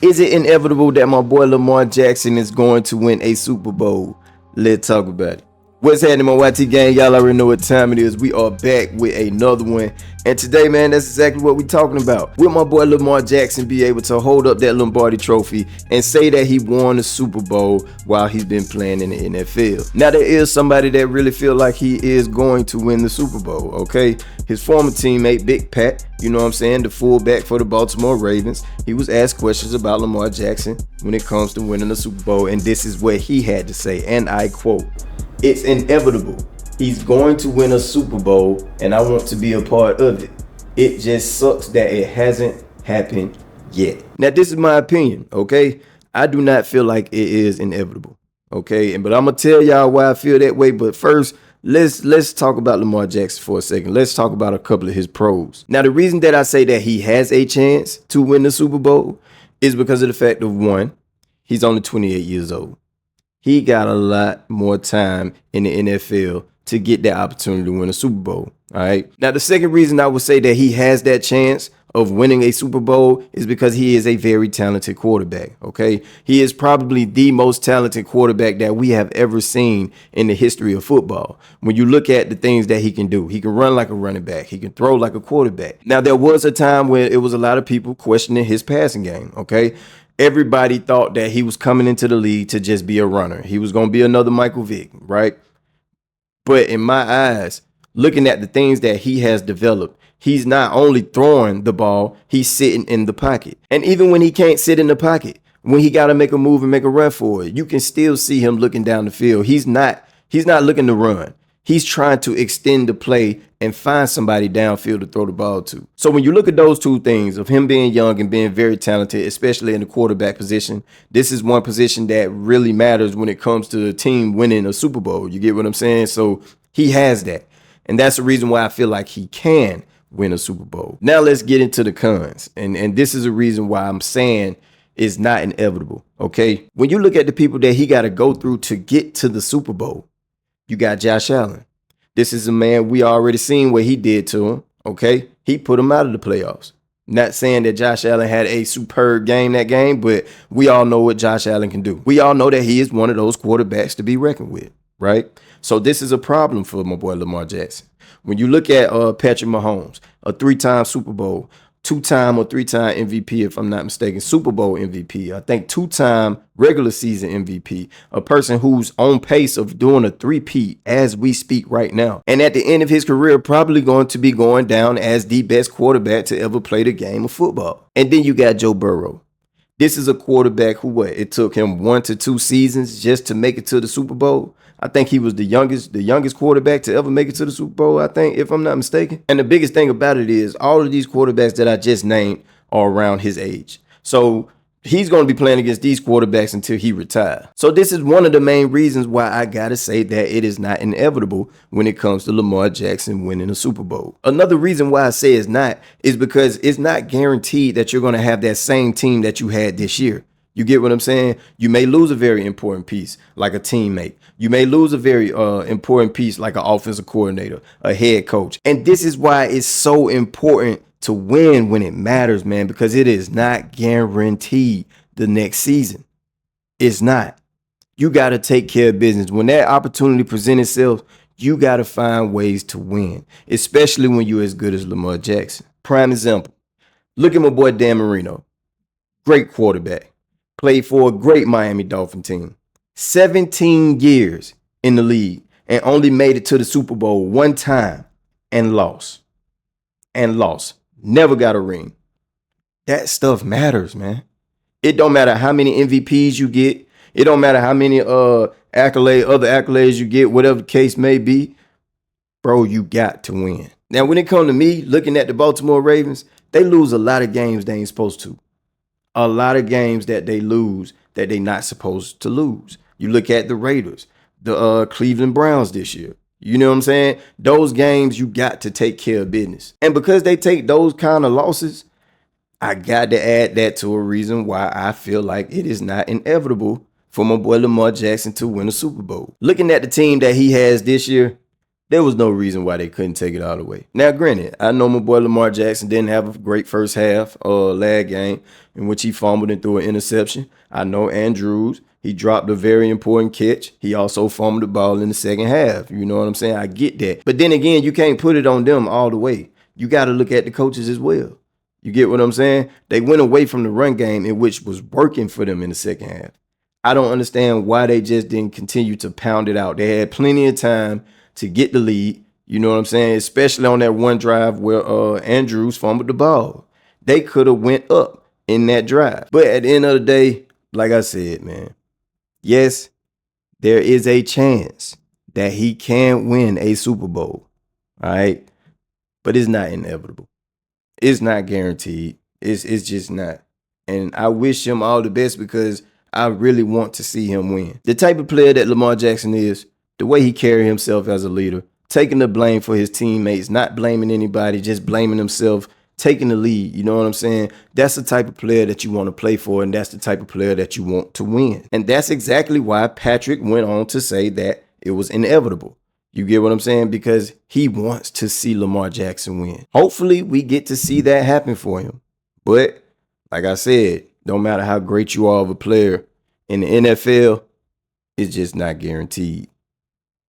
Is it inevitable that my boy Lamar Jackson is going to win a Super Bowl? Let's talk about it. What's happening, my YT gang? Y'all already know what time it is. We are back with another one. And today, man, that's exactly what we're talking about. Will my boy Lamar Jackson be able to hold up that Lombardi trophy and say that he won the Super Bowl while he's been playing in the NFL? Now, there is somebody that really feel like he is going to win the Super Bowl, okay? His former teammate, Big Pat, you know what I'm saying, the fullback for the Baltimore Ravens, he was asked questions about Lamar Jackson when it comes to winning the Super Bowl, and this is what he had to say, and I quote, "It's inevitable. He's going to win a Super Bowl, and I want to be a part of it. It just sucks that it hasn't happened yet." Now, this is my opinion, okay? I do not feel like it is inevitable, okay? But I'm gonna tell y'all why I feel that way. But first, let's talk about Lamar Jackson for a second. Let's talk about a couple of his pros. Now, the reason that I say that he has a chance to win the Super Bowl is because of the fact of, one, he's only 28 years old. He got a lot more time in the NFL to get that opportunity to win a Super Bowl. All right. Now, the second reason I would say that he has that chance of winning a Super Bowl is because he is a very talented quarterback. Okay. He is probably the most talented quarterback that we have ever seen in the history of football. When you look at the things that he can do, he can run like a running back. He can throw like a quarterback. Now, there was a time where it was a lot of people questioning his passing game. Okay. Everybody thought that he was coming into the league to just be a runner. He was going to be another Michael Vick, right? But in my eyes, looking at the things that he has developed, he's not only throwing the ball, he's sitting in the pocket. And even when he can't sit in the pocket, when he got to make a move and make a run for it, you can still see him looking down the field. He's not looking to run. He's trying to extend the play and find somebody downfield to throw the ball to. So when you look at those two things of him being young and being very talented, especially in the quarterback position, this is one position that really matters when it comes to a team winning a Super Bowl. You get what I'm saying? So he has that. And that's the reason why I feel like he can win a Super Bowl. Now let's get into the cons. And this is a reason why I'm saying it's not inevitable, okay? When you look at the people that he got to go through to get to the Super Bowl, you got Josh Allen. This is a man we already seen what he did to him, okay? He put him out of the playoffs. Not saying that Josh Allen had a superb game that game, but we all know what Josh Allen can do. We all know that he is one of those quarterbacks to be reckoned with, right? So this is a problem for my boy Lamar Jackson. When you look at Patrick Mahomes, a 3-time Super Bowl, 2-time or 3-time MVP, if I'm not mistaken, Super Bowl MVP, I think 2-time regular season MVP, a person who's on pace of doing a 3-peat as we speak right now. And at the end of his career, probably going to be going down as the best quarterback to ever play the game of football. And then you got Joe Burrow. This is a quarterback who, it took him 1 to 2 seasons just to make it to the Super Bowl. I think he was the youngest quarterback to ever make it to the Super Bowl, I think, if I'm not mistaken. And the biggest thing about it is all of these quarterbacks that I just named are around his age. So he's going to be playing against these quarterbacks until he retires. So this is one of the main reasons why I got to say that it is not inevitable when it comes to Lamar Jackson winning a Super Bowl. Another reason why I say it's not is because it's not guaranteed that you're going to have that same team that you had this year. You get what I'm saying? You may lose a very important piece like a teammate. You may lose a very important piece like an offensive coordinator, a head coach. And this is why it's so important to win when it matters, man, because it is not guaranteed the next season. It's not. You got to take care of business. When that opportunity presents itself, you got to find ways to win, especially when you're as good as Lamar Jackson. Prime example. Look at my boy Dan Marino. Great quarterback. Played for a great Miami Dolphin team. 17 years in the league and only made it to the Super Bowl 1 time and lost. Never got a ring. That stuff matters, man. It don't matter how many MVPs you get. It don't matter how many other accolades you get, whatever the case may be. Bro, you got to win. Now, when it comes to me, looking at the Baltimore Ravens, they lose a lot of games they ain't supposed to. A lot of games that they lose that they not supposed to lose. You look at the Raiders, the Cleveland Browns this year. You know what I'm saying? Those games, you got to take care of business. And because they take those kind of losses, I got to add that to a reason why I feel like it is not inevitable for my boy Lamar Jackson to win a Super Bowl. Looking at the team that he has this year, There was no reason why they couldn't take it all the way. Now, granted, I know my boy Lamar Jackson didn't have a great first half last game in which he fumbled and threw an interception. I know Andrews, he dropped a very important catch. He also fumbled the ball in the second half. You know what I'm saying? I get that. But then again, you can't put it on them all the way. You got to look at the coaches as well. You get what I'm saying? They went away from the run game, in which was working for them in the second half. I don't understand why they just didn't continue to pound it out. They had plenty of time to get the lead. You know what I'm saying? Especially on that one drive where Andrews fumbled the ball. They could have went up in that drive. But at the end of the day, like I said, man, yes, there is a chance that he can win a Super Bowl. All right. But it's not inevitable. It's not guaranteed. It's just not. And I wish him all the best because I really want to see him win. The type of player that Lamar Jackson is, the way he carry himself as a leader, taking the blame for his teammates, not blaming anybody, just blaming himself, taking the lead. You know what I'm saying? That's the type of player that you want to play for, and that's the type of player that you want to win. And that's exactly why Patrick went on to say that it was inevitable. You get what I'm saying? Because he wants to see Lamar Jackson win. Hopefully, we get to see that happen for him. But like I said, no matter how great you are of a player in the NFL, it's just not guaranteed.